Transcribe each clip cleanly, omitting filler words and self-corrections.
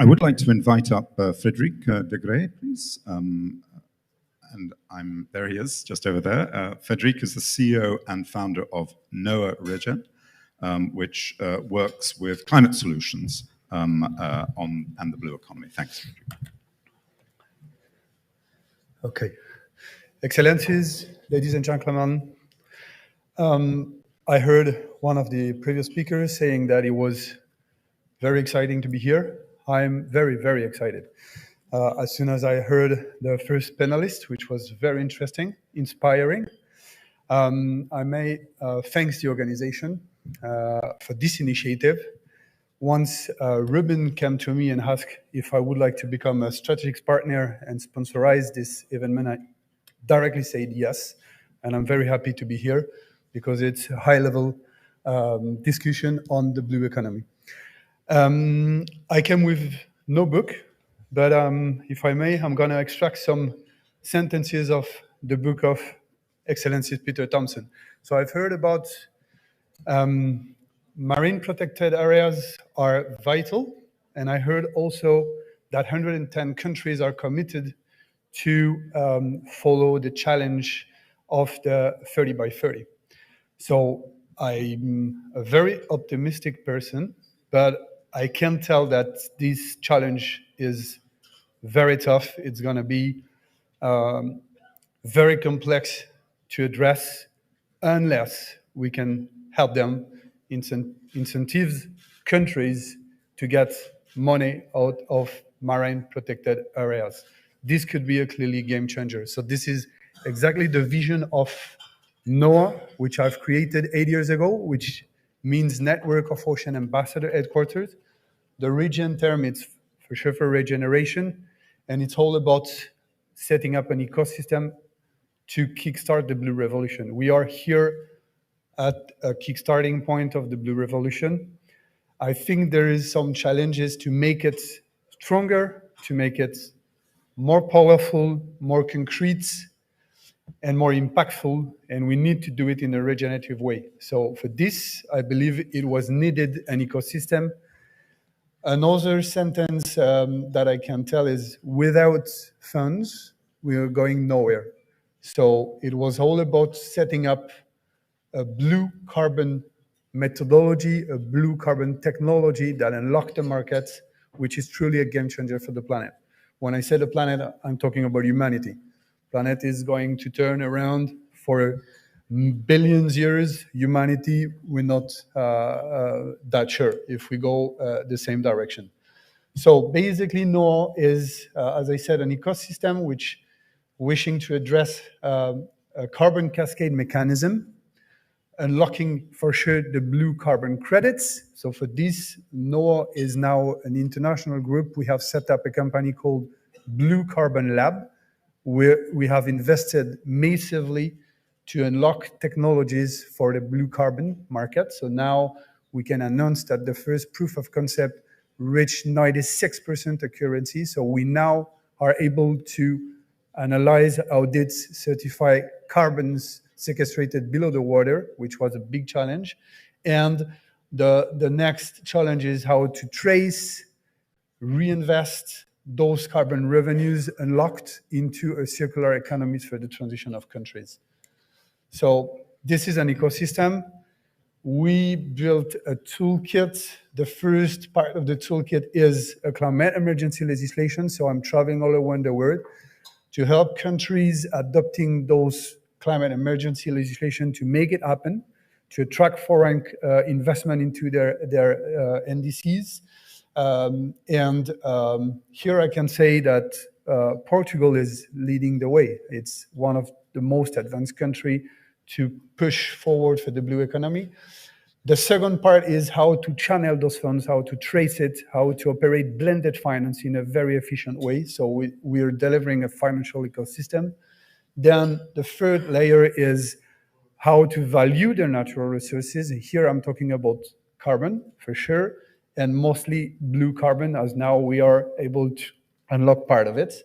I would like to invite up Frédéric Degret, please. And there he is, just over there. Frédéric is the CEO and founder of NOAA Regen, which works with climate solutions and the blue economy. Thanks, Frédéric. Okay. Excellencies, ladies and gentlemen, I heard one of the previous speakers saying that it was very exciting to be here. I'm very, very excited. As soon as I heard the first panelist, which was very interesting, inspiring, I may thank the organization for this initiative. Once Ruben came to me and asked if I would like to become a strategic partner and sponsorize this event, I directly said yes. And I'm very happy to be here because it's a high-level discussion on the blue economy. I came with no book, but if I may, I'm going to extract some sentences of the book of Excellency Peter Thompson. So I've heard about marine protected areas are vital, and I heard also that 110 countries are committed to follow the challenge of the 30 by 30. So I'm a very optimistic person, but I can tell that this challenge is very tough. It's going to be very complex to address unless we can help them incentives countries to get money out of marine protected areas. This could be a clearly game changer. So this is exactly the vision of NOAA, which I've created 8 years ago, which means Network of Ocean Ambassador Headquarters. The Regen term, it's for sure for regeneration, and it's all about setting up an ecosystem to kickstart the Blue Revolution. We are here at a kickstarting point of the Blue Revolution. I think there is some challenges to make it stronger, to make it more powerful, more concrete, and more impactful, and we need to do it in a regenerative way. So for this, I believe it was needed an ecosystem. Another sentence that I can tell is, without funds, we are going nowhere. So it was all about setting up a blue carbon methodology, a blue carbon technology that unlocked the market, which is truly a game changer for the planet. When I say the planet, I'm talking about humanity. Planet is going to turn around for billions years. Humanity, we're not that sure if we go the same direction. So basically, NOAA is, as I said, an ecosystem which wishing to address a carbon cascade mechanism, unlocking for sure the blue carbon credits. So for this, NOAA is now an international group. We have set up a company called Blue Carbon Lab, where we have invested massively to unlock technologies for the blue carbon market. So now we can announce that the first proof of concept reached 96% accuracy. So we now are able to analyze how did certify carbons sequestrated below the water, which was a big challenge. And the next challenge is how to trace, reinvest those carbon revenues unlocked into a circular economies for the transition of countries. So this is an ecosystem. We built a toolkit. The first part of the toolkit is a climate emergency legislation. So I'm traveling all around the world to help countries adopting those climate emergency legislation to make it happen, to attract foreign investment into their NDCs. Here I can say that Portugal is leading the way. It's one of the most advanced countries to push forward for the blue economy. The second part is how to channel those funds, how to trace it, how to operate blended finance in a very efficient way. So we are delivering a financial ecosystem. Then the third layer is how to value their natural resources. Here I'm talking about carbon for sure, and mostly blue carbon, as now we are able to unlock part of it.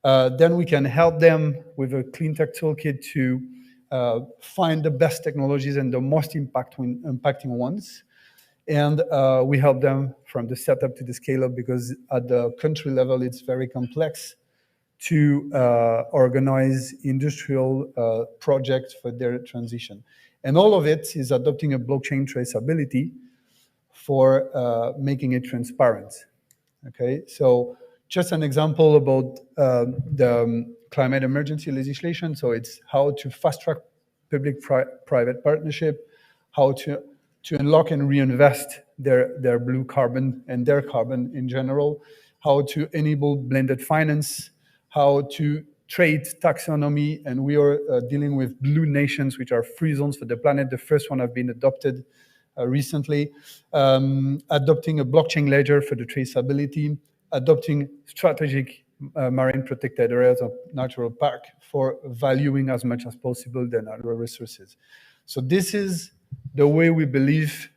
Then we can help them with a clean tech toolkit to find the best technologies and the most impacting ones. And we help them from the setup to the scale up, because at the country level, it's very complex to organize industrial projects for their transition. And all of it is adopting a blockchain traceability for making it transparent. Okay, so just an example about the climate emergency legislation. So it's how to fast track public-private partnership, how to unlock and reinvest their blue carbon and their carbon in general, how to enable blended finance, how to trade taxonomy, and we are dealing with blue nations, which are free zones for the planet. The first one have been adopted recently, adopting a blockchain ledger for the traceability, adopting strategic marine protected areas of natural park for valuing as much as possible their natural resources. So this is the way we believe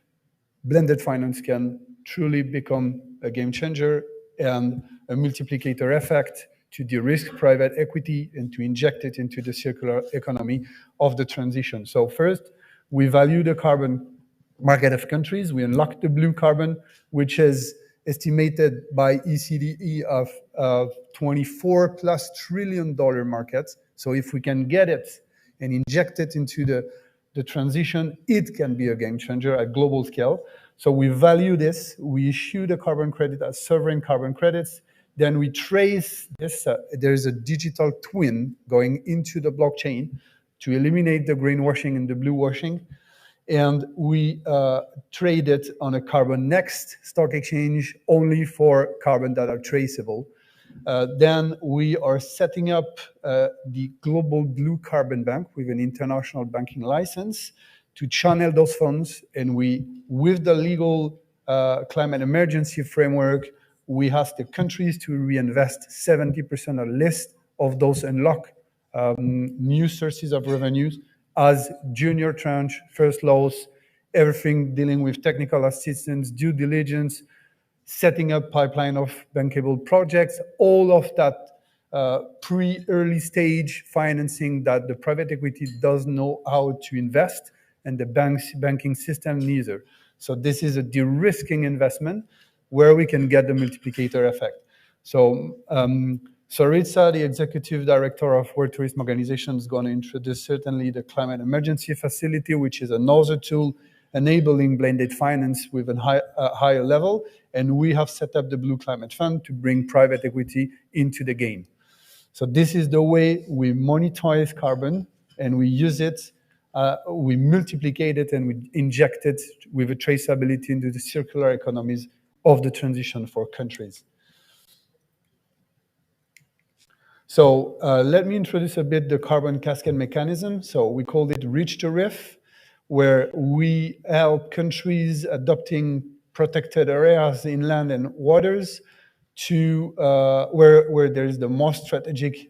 blended finance can truly become a game changer and a multiplicator effect to de-risk private equity and to inject it into the circular economy of the transition. So first, we value the carbon market of countries. We unlock the blue carbon, which is estimated by ECDE of 24 plus $1 trillion markets. So if we can get it and inject it into the transition, it can be a game changer at global scale. So we value this. We issue the carbon credit as sovereign carbon credits. Then we trace this. There's a digital twin going into the blockchain to eliminate the greenwashing and the blue washing. And we trade it on a Carbon Next stock exchange only for carbon that are traceable. Then we are setting up the Global Blue Carbon Bank with an international banking license to channel those funds. And we, with the legal climate emergency framework, we ask the countries to reinvest 70% or less of those unlock new sources of revenues as junior tranche, first loss, everything dealing with technical assistance, due diligence, setting up pipeline of bankable projects, all of that pre-early stage financing that the private equity doesn't know how to invest, and the banking system neither. So this is a de-risking investment where we can get the multiplicator effect. So Saritza, the executive director of World Tourism Organization, is going to introduce certainly the Climate Emergency Facility, which is another tool enabling blended finance with a higher level. And we have set up the Blue Climate Fund to bring private equity into the game. So this is the way we monetize carbon, and we use it, we multiplicate it, and we inject it with a traceability into the circular economies of the transition for countries. So let me introduce a bit the carbon cascade mechanism. So we called it Reach the Reef, where we help countries adopting protected areas, inland and waters, to where there is the most strategic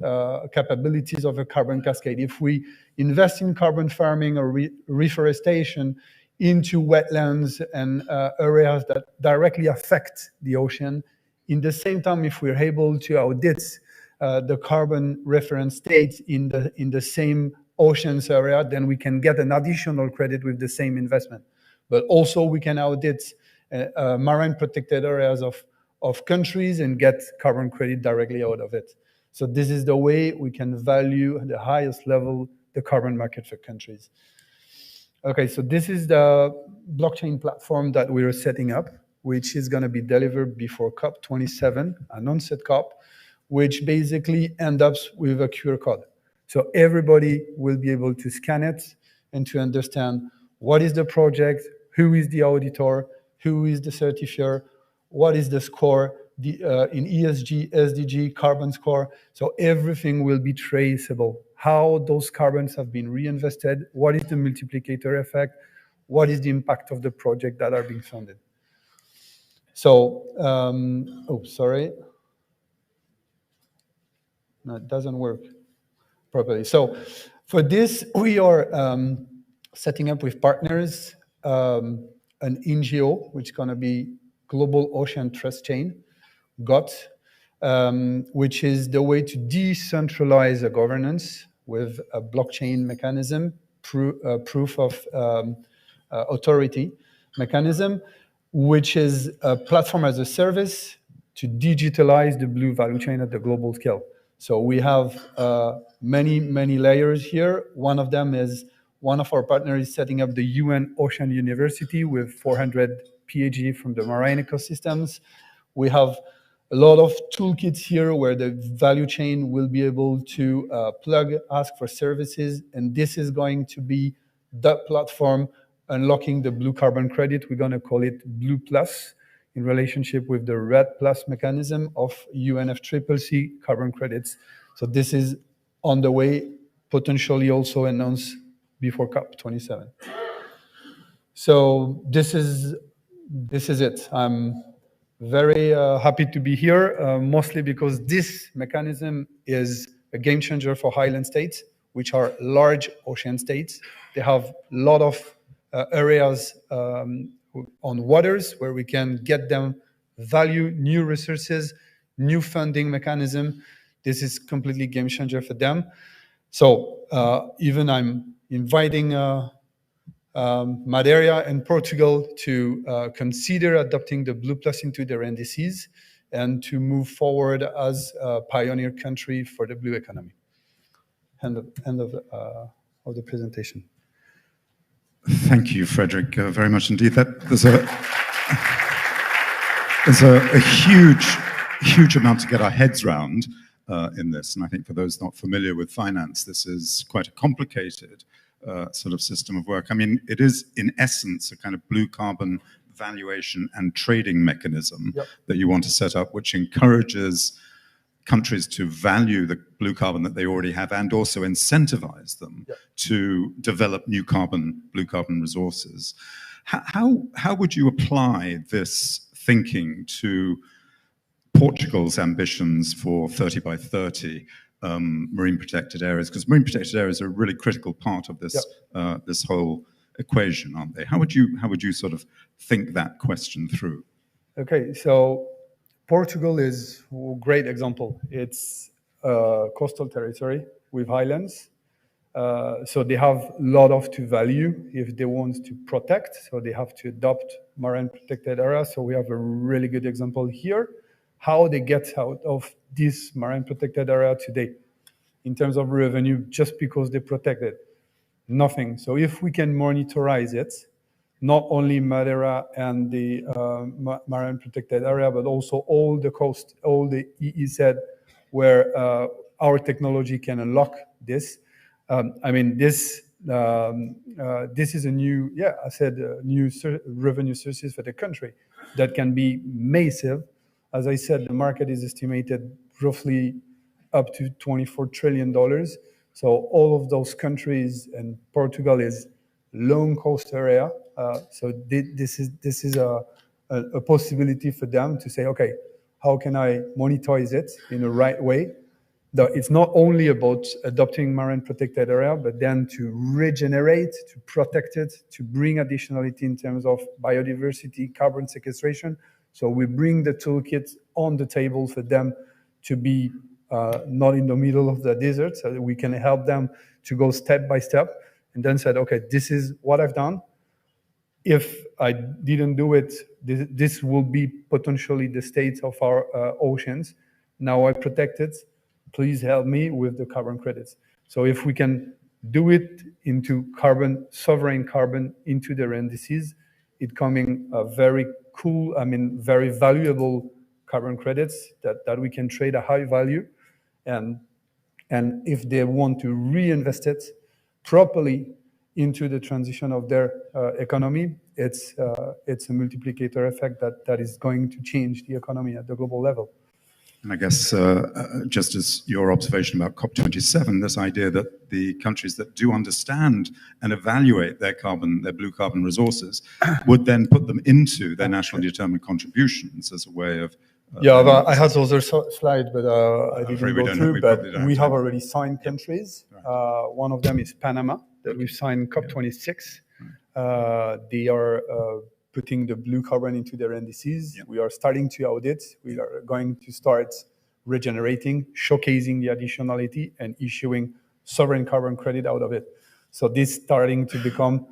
capabilities of a carbon cascade. If we invest in carbon farming or reforestation into wetlands and areas that directly affect the ocean, in the same time, if we're able to audit the carbon reference state in the same oceans area, then we can get an additional credit with the same investment. But also we can audit marine protected areas of countries and get carbon credit directly out of it. So this is the way we can value at the highest level the carbon market for countries. Okay, so this is the blockchain platform that we are setting up, which is going to be delivered before COP27, an onset COP, which basically ends up with a QR code. So everybody will be able to scan it and to understand what is the project, who is the auditor, who is the certifier, what is the score in ESG, SDG, carbon score. So everything will be traceable. How those carbons have been reinvested, what is the multiplicator effect, what is the impact of the project that are being funded. So, oh, sorry. No, it doesn't work properly. So for this, we are setting up with partners an NGO, which is going to be Global Ocean Trust Chain, GOT, which is the way to decentralize the governance with a blockchain mechanism, proof of authority mechanism. which is a platform as a service to digitalize the blue value chain at the global scale. So we have many layers here. One of them is one of our partners is setting up the UN Ocean University with 400 PhD from the marine ecosystems. We have a lot of toolkits here where the value chain will be able to ask for services, and this is going to be the platform unlocking the blue carbon credit. We're going to call it Blue Plus in relationship with the Red Plus mechanism of UNFCCC carbon credits. So this is on the way, potentially also announced before COP27. So this is it. I'm very happy to be here, mostly because this mechanism is a game changer for highland states, which are large ocean states. They have a lot of areas on waters where we can get them value, new resources, new funding mechanism. This is completely game changer for them. So even I'm inviting Madeira and Portugal to consider adopting the Blue Plus into their indices and to move forward as a pioneer country for the blue economy. End of the presentation. Thank you, Frédéric, very much indeed. There's a huge amount to get our heads around in this, and I think for those not familiar with finance, this is quite a complicated sort of system of work. I mean, it is in essence a kind of blue carbon valuation and trading mechanism that you want to set up, which encourages countries to value the blue carbon that they already have and also incentivize them to develop new blue carbon resources. How would you apply this thinking to Portugal's ambitions for 30 by 30 marine protected areas? Because marine protected areas are a really critical part of this this whole equation, aren't they? How would you sort of think that question through? Okay, so Portugal is a great example. It's a coastal territory with highlands. So they have a lot of to value if they want to protect. So they have to adopt marine protected areas. So we have a really good example here, how they get out of this marine protected area today in terms of revenue just because they protect it. Nothing. So if we can monitorize it, not only Madeira and the marine protected area, but also all the coast, all the EEZ, where our technology can unlock this. I mean, this is a new, new revenue sources for the country that can be massive. As I said, the market is estimated roughly up to $24 trillion. So all of those countries, and Portugal is long coast area. So this is a possibility for them to say, okay, how can I monetize it in the right way? It's not only about adopting marine protected area, but then to regenerate, to protect it, to bring additionality in terms of biodiversity, carbon sequestration. So we bring the toolkit on the table for them to be not in the middle of the desert, so that we can help them to go step by step, and then said, okay, this is what I've done. If I didn't do it, this will be potentially the state of our oceans. Now I protect it. Please help me with the carbon credits. So if we can do it into carbon, sovereign carbon into their indices, it coming a very cool, very valuable carbon credits that we can trade a high value. And if they want to reinvest it properly into the transition of their economy, it's a multiplicator effect that is going to change the economy at the global level. And I guess just as your observation about COP27, this idea that the countries that do understand and evaluate their blue carbon resources would then put them into their nationally determined contributions as a way of... I had other slides, but I didn't go through, but we have already signed countries. Right. One of them is Panama, that we've signed COP26. They are putting the blue carbon into their indices. We are starting to audit. We are going to start regenerating, showcasing the additionality, and issuing sovereign carbon credit out of it. So this starting to become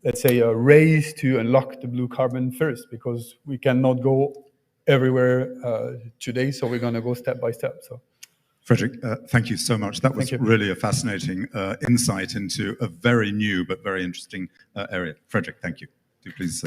let's say, a race to unlock the blue carbon first, because we cannot go everywhere today. So we're going to go step by step. So, Frédéric, thank you so much. That was really a fascinating insight into a very new but very interesting area. Frédéric, thank you. Do please.